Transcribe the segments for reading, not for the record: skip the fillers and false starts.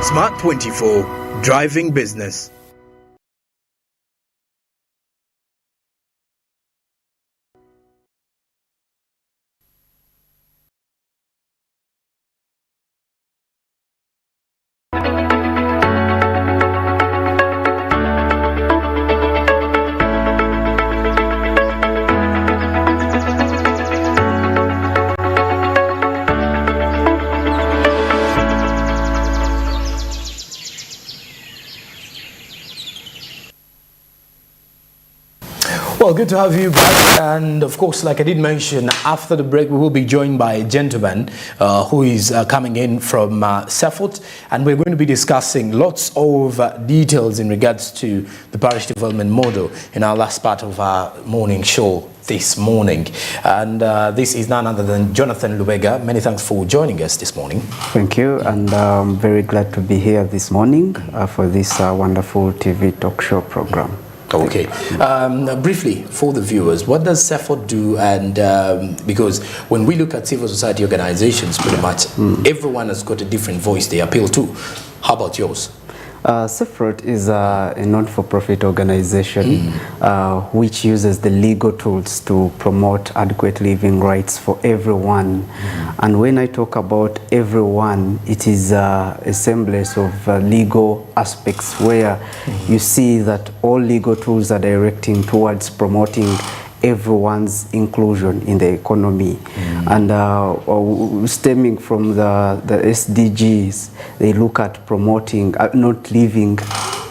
Smart 24, driving business. Well, good to have you back, and of course, like I did mention, after the break we will be joined by a gentleman who is coming in from Sefot, and we're going to be discussing lots of details in regards to the parish development model in our last part of our morning show this morning. And this is none other than Jonathan Lubega. Many thanks for joining us this morning. Thank you, and I'm very glad to be here this morning for this wonderful TV talk show program. Okay. Briefly, for the viewers, what does Sefot do? And because when we look at civil society organizations, pretty much everyone has got a different voice they appeal to. How about yours? Sefot is a non-for-profit organization which uses the legal tools to promote adequate living rights for everyone. And when I talk about everyone, it is a semblance of legal aspects where you see that all legal tools are directing towards promoting everyone's inclusion in the economy. And stemming from the SDGs, they look at promoting, not leaving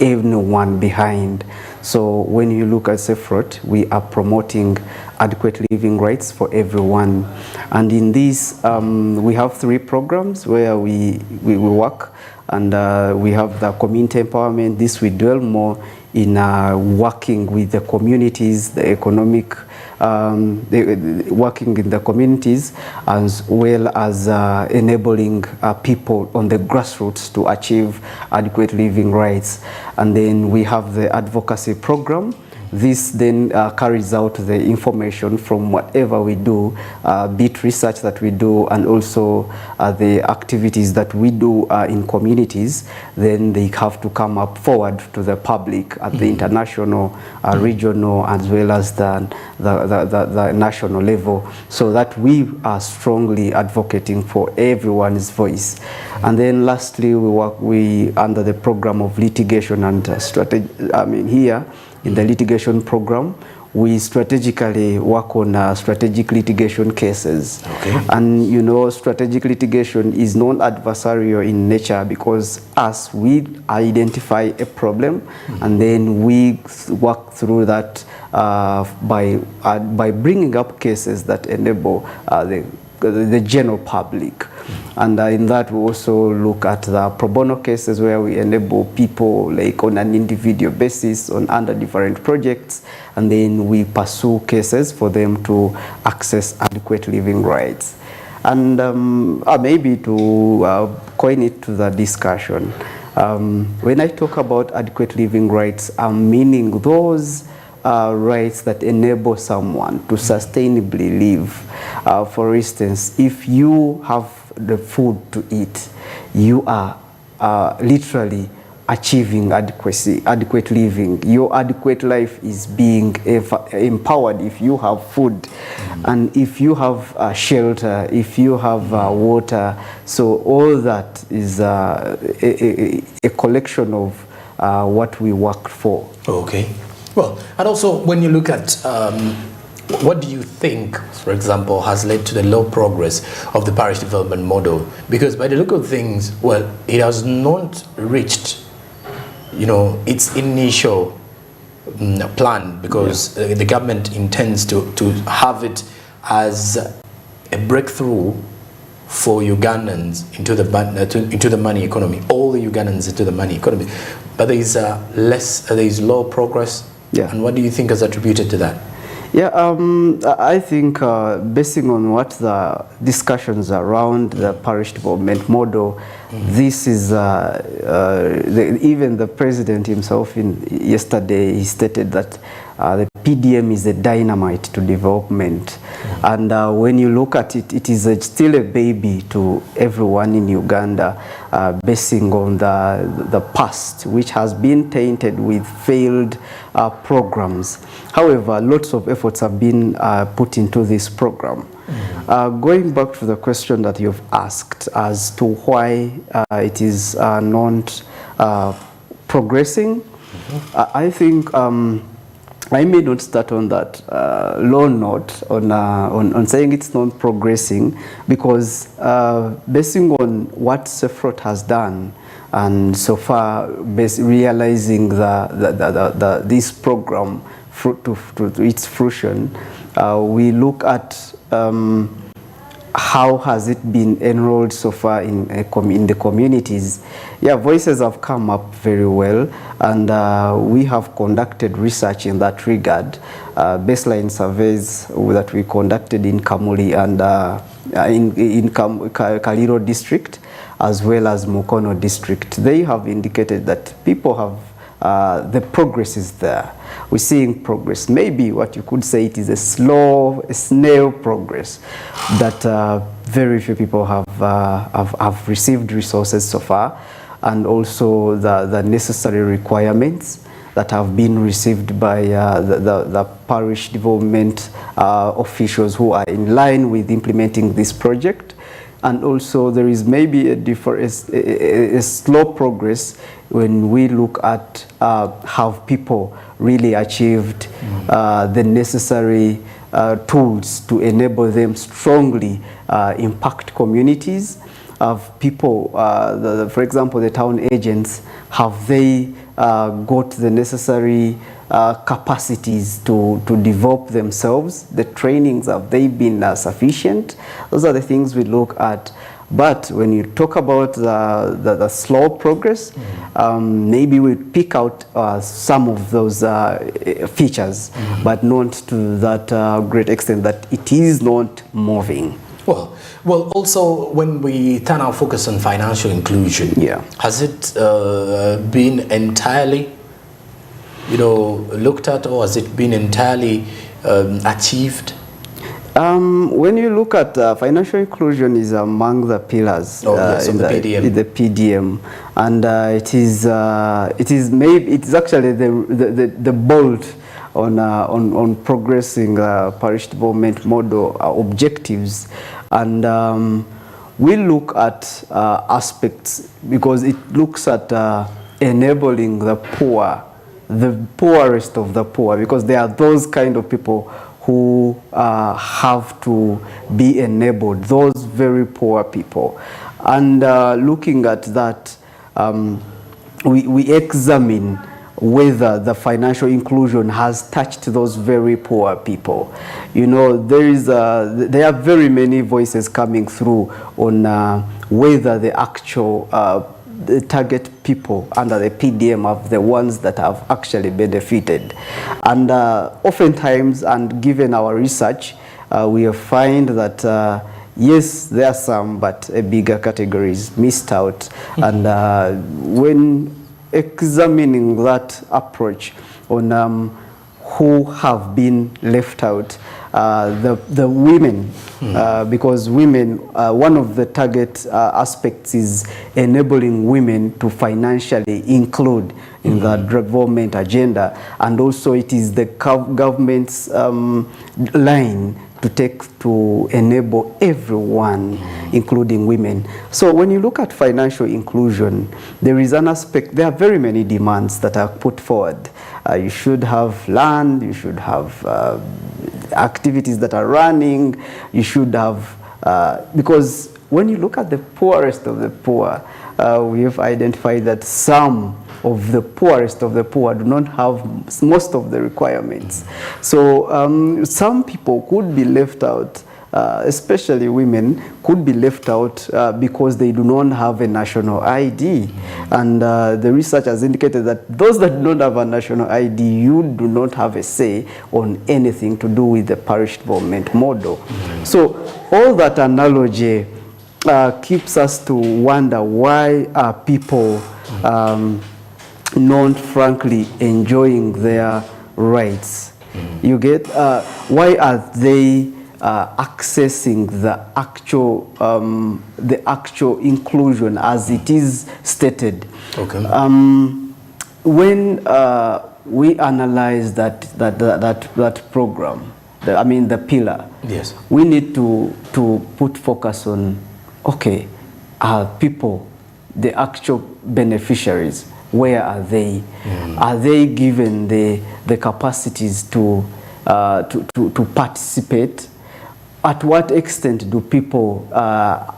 anyone behind. So when you look at Sefot, we are promoting adequate living rights for everyone. And in this, we have 3 programs where we work, and we have the community empowerment. This we dwell more in working with the communities, the economic, working in the communities, as well as enabling people on the grassroots to achieve adequate living rights. And then we have the advocacy program. This then carries out the information from whatever we do, be it research that we do, and also the activities that we do in communities. Then they have to come up forward to the public at the international, regional, as well as the national level, so that we are strongly advocating for everyone's voice. And then lastly, we under the program of litigation and strategy. Here in the litigation program, we strategically work on strategic litigation cases. Okay. And you know, strategic litigation is non-adversarial in nature, because we identify a problem and then we work through that by bringing up cases that enable the general public. And in that we also look at the pro bono cases, where we enable people like on an individual basis under different projects, and then we pursue cases for them to access adequate living rights. And maybe to coin it to the discussion, when I talk about adequate living rights, I'm meaning those rights that enable someone to sustainably live. For instance, if you have the food to eat, you are literally achieving adequate living. Your adequate life is being empowered if you have food, and if you have shelter, if you have water. So all that is a collection of what we work for. Okay. Well, and also when you look at what do you think, for example, has led to the low progress of the parish development model? Because by the look of things, well, it has not reached, its initial plan, because the government intends to have it as a breakthrough for Ugandans into the money economy, all the Ugandans into the money economy. But there is low progress. Yeah. And what do you think is attributed to that? Yeah, I think basing on what the discussions around the parish development model, this is even the president himself yesterday he stated that The PDM is a dynamite to development. And when you look at it, it is still a baby to everyone in Uganda, basing on the past, which has been tainted with failed programs. However, lots of efforts have been put into this program. Going back to the question that you've asked as to why it is not progressing, I think I may not start on that low note on saying it's not progressing, because basing on what Sefrot has done and so far realizing this program to its fruition, we look at how has it been enrolled so far in the communities. Yeah, voices have come up very well, and we have conducted research in that regard. Baseline surveys that we conducted in Kamuli and in Kaliro district, as well as Mukono district, they have indicated that people have the progress is there. We're seeing progress. Maybe what you could say, it is a snail progress that very few people have received resources so far, and also the necessary requirements that have been received by the parish development officials who are in line with implementing this project. And also there is maybe a slow progress when we look at how people really achieved the necessary tools to enable them strongly impact communities. Of people, for example, the town agents, have they got the necessary capacities to develop themselves? The trainings, have they been sufficient? Those are the things we look at. But when you talk about the slow progress, maybe we pick out some of those features, but not to that great extent that it is not moving. Well, also when we turn our focus on financial inclusion, has it been entirely, looked at, or has it been entirely achieved? When you look at financial inclusion, is among the pillars in the PDM, and it is actually the bolt on progressing parish development model objectives. And we look at aspects, because it looks at enabling the poor, the poorest of the poor, because there are those kind of people who have to be enabled, those very poor people. And looking at that, we examine whether the financial inclusion has touched those very poor people. There are very many voices coming through on whether the actual the target people under the PDM are the ones that have actually benefited. And oftentimes, and given our research, we find that yes, there are some, but a bigger category is missed out. And when examining that approach on who have been left out, the women, because women, one of the target aspects is enabling women to financially include in the development agenda, and also it is the government's line to enable everyone, including women. So when you look at financial inclusion, there is an aspect, there are very many demands that are put forward. You should have land, you should have activities that are running, you should have, because when you look at the poorest of the poor, we have identified that some of the poorest of the poor do not have most of the requirements. So some people could be left out, especially women, could be left out because they do not have a national ID. And the research has indicated that those that do not have a national ID, you do not have a say on anything to do with the parish development model. So all that analogy keeps us to wonder, why are people not frankly enjoying their rights. You get, why are they accessing the actual inclusion as it is stated? Okay. When we analyze that program, the pillar, yes, we need to put focus on, okay, people, the actual beneficiaries, where are they? Are they given the capacities to participate? At what extent do people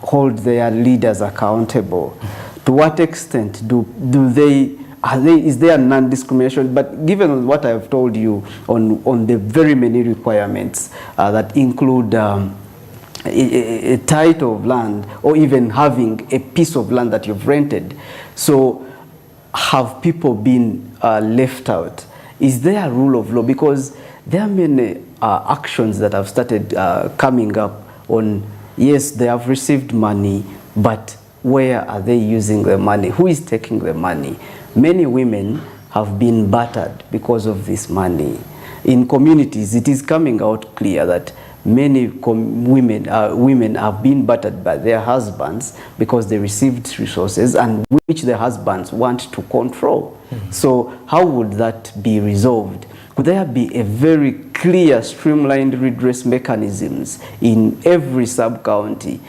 hold their leaders accountable? To what extent is there non-discrimination? But given what I've told you on the very many requirements that include a title of land, or even having a piece of land that you've rented, so have people been left out? Is there a rule of law? Because there are many actions that have started coming up on, yes, they have received money, but where are they using the money? Who is taking the money? Many women have been battered because of this money. In communities, it is coming out clear that many women have been battered by their husbands because they received resources and which the husbands want to control. So how would that be resolved? Could there be a very clear, streamlined redress mechanisms in every sub-county,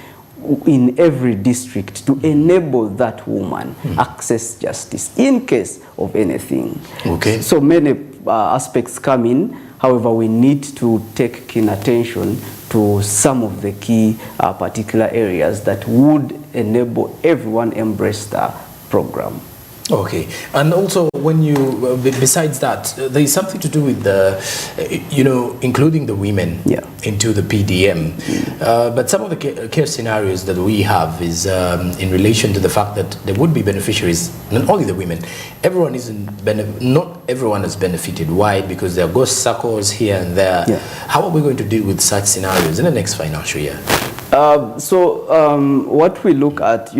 in every district, to enable that woman access justice in case of anything? Okay. So many aspects come in. However, we need to take keen attention to some of the key particular areas that would enable everyone embrace the program. Okay, and also when you, besides that, there is something to do with the, including the women into the PDM. But some of the care scenarios that we have is in relation to the fact that there would be beneficiaries, not only the women. Everyone not everyone has benefited. Why? Because there are ghost circles here and there. Yeah. How are we going to deal with such scenarios in the next financial year? What we look at,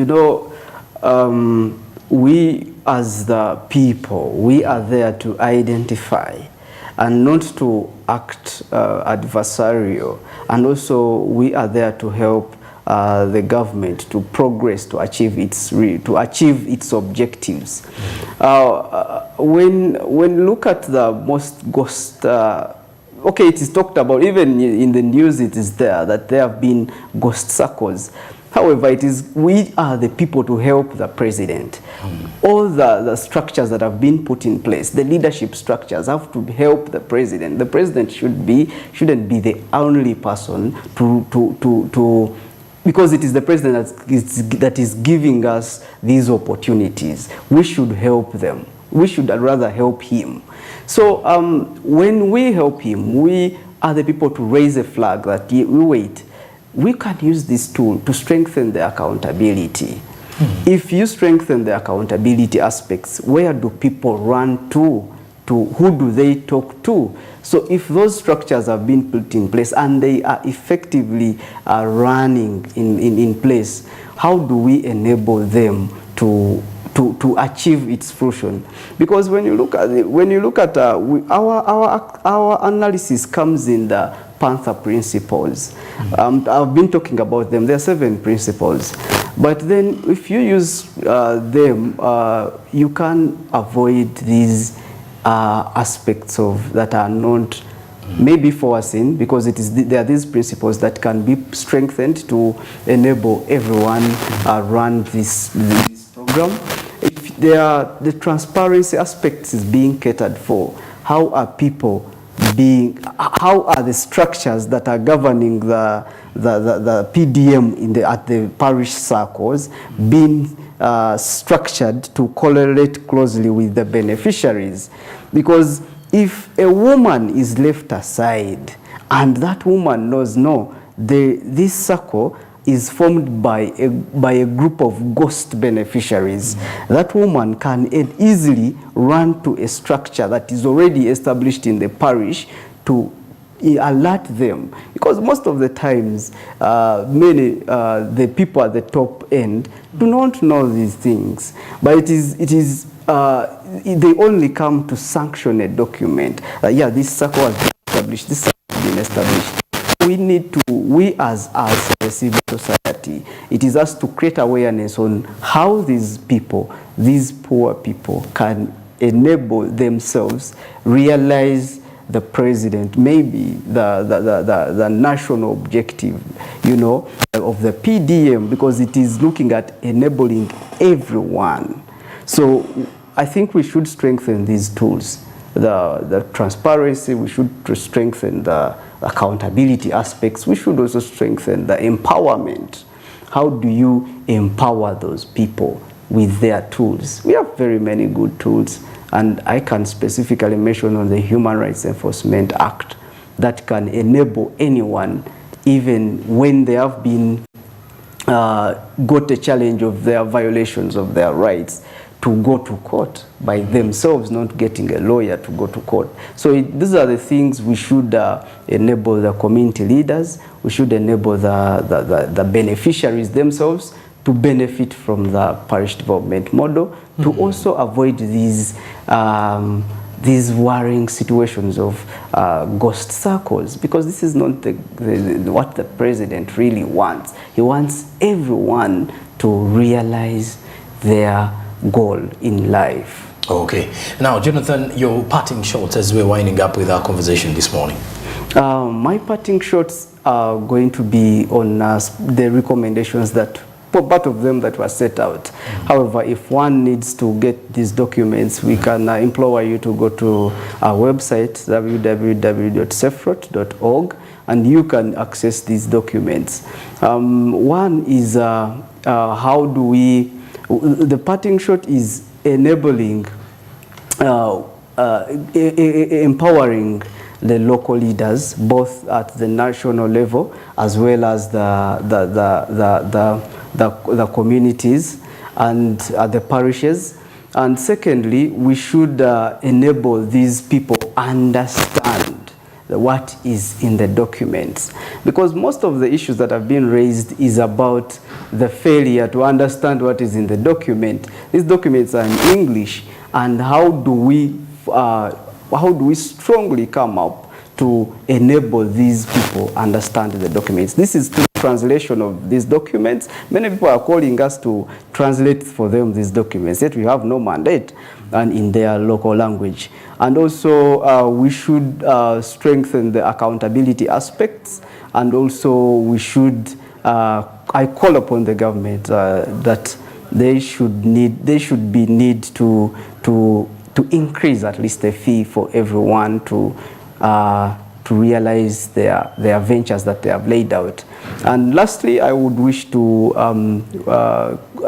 we as the people, we are there to identify and not to act adversarial. And also we are there to help the government to progress, to achieve its objectives. When you look at the most ghost, okay, it is talked about, even in the news it is there, that there have been ghost circles. However, we are the people to help the president. All the structures that have been put in place, the leadership structures, have to help the president. The president shouldn't be the only person because it is the president that is giving us these opportunities. We should help them. We should rather help him. So when we help him, we are the people to raise a flag that we can use this tool to strengthen the accountability. If you strengthen the accountability aspects, where do people run to? Who do they talk to? So if those structures have been put in place and they are effectively running in place, how do we enable them to achieve its fruition? Because when you look at our analysis comes in the Panther principles. I've been talking about them. There are 7 principles. But then if you use them, you can avoid these aspects that are not maybe foreseen, because there are these principles that can be strengthened to enable everyone run this program. If the transparency aspects is being catered for, how are the structures that are governing the PDM at the parish circles being structured to correlate closely with the beneficiaries? Because if a woman is left aside and that woman knows, no, this circle is formed by a group of ghost beneficiaries, that woman can easily run to a structure that is already established in the parish to alert them. Because most of the times, the people at the top end do not know these things. But they only come to sanction a document. Yeah, this circle has been established, this circle has been established. We need to, we as a civil society, it is us to create awareness on how these people, these poor people, can enable themselves, realize the president, maybe the national objective, you know, of the PDM, because it is looking at enabling everyone. So I think we should strengthen these tools. The transparency, we should strengthen the accountability aspects. We should also strengthen the empowerment. How do you empower those people with their tools? We have very many good tools, and I can specifically mention on the Human Rights Enforcement Act that can enable anyone, even when they have been got a challenge of their violations of their rights, to go to court by themselves, not getting a lawyer to go to court. So these are the things we should enable the community leaders, we should enable the beneficiaries themselves to benefit from the parish development model, to also avoid these worrying situations of ghost circles, because this is not what the president really wants. He wants everyone to realize their goal in life. Okay. Now, Jonathan, your parting shots as we're winding up with our conversation this morning. My parting shots are going to be on the recommendations that, part of them that were set out. However, if one needs to get these documents, we can implore you to go to our website, www.cefrot.org, and you can access these documents. One is how do we, the parting shot is enabling, empowering the local leaders, both at the national level as well as the communities and the parishes. And secondly, we should enable these people understand what is in the documents, because most of the issues that have been raised is about the failure to understand what is in the document. These documents are in English, and how do we strongly come up to enable these people understand the documents? This is through translation of these documents. Many people are calling us to translate for them these documents, yet we have no mandate and in their local language. And also we should strengthen the accountability aspects, and also we should, I call upon the government that they should need to increase at least the fee for everyone to realize their ventures that they have laid out. And lastly, I would wish to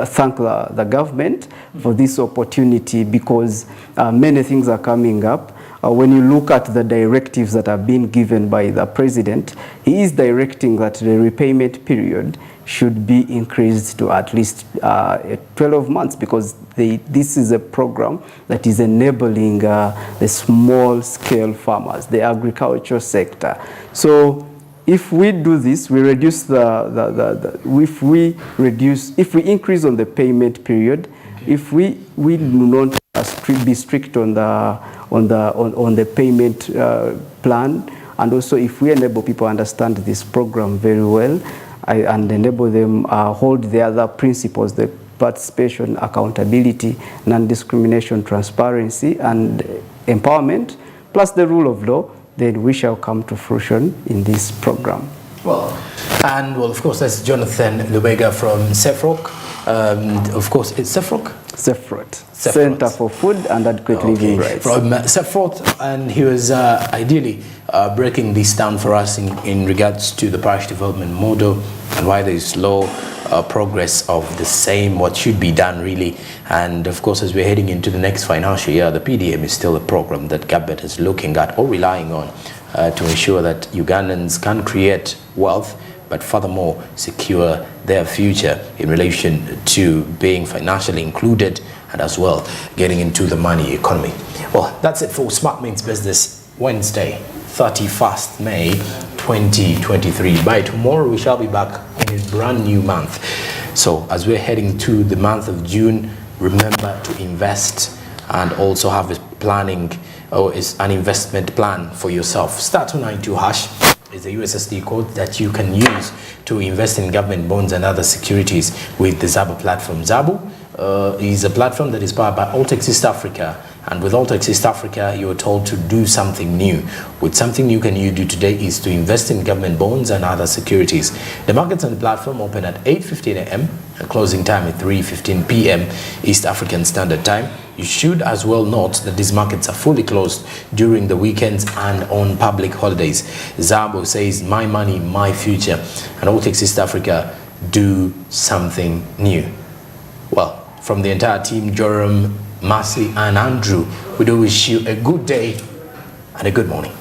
thank the government for this opportunity, because many things are coming up. When you look at the directives that have been given by the president, he is directing that the repayment period should be increased to at least 12 months, because this is a program that is enabling the small-scale farmers, the agricultural sector. So if we do this, we reduce if we increase on the payment period, if we do not be strict on the payment plan, and also if we enable people understand this program very well, and enable them hold the other principles, the participation, accountability, non-discrimination, transparency, and empowerment, plus the rule of law, then we shall come to fruition in this program. Well, of course, that's Jonathan Lubega from CEFROC. Of course, it's CEFROC? CEFROT, Center for Food and Adequate Living Rights. From CEFROT, and he was ideally breaking this down for us in regards to the parish development model and why there is slow progress of the same, what should be done really. And of course, as we're heading into the next financial year, the PDM is still a program that government is looking at or relying on to ensure that Ugandans can create wealth, but furthermore secure their future in relation to being financially included and as well getting into the money economy. Well, that's it for Smart Means Business, Wednesday, 31st May 2023. By tomorrow we shall be back in a brand new month. So as we're heading to the month of June, remember to invest and also have a planning or is an investment plan for yourself. Star 292 hash is the USSD code that you can use to invest in government bonds and other securities with the Zabo platform. Zabo is a platform that is powered by Altex East Africa, and with Altex East Africa you are told to do something new. With something new can you do today is to invest in government bonds and other securities. The markets on the platform open at 8:15 a.m. and closing time at 3:15 p.m. East African Standard Time. You should as well note that these markets are fully closed during the weekends and on public holidays. Zabo says, my money, my future, and Altex East Africa, do something new. Well, from the entire team, Joram, Marcy, and Andrew, we do wish you a good day and a good morning.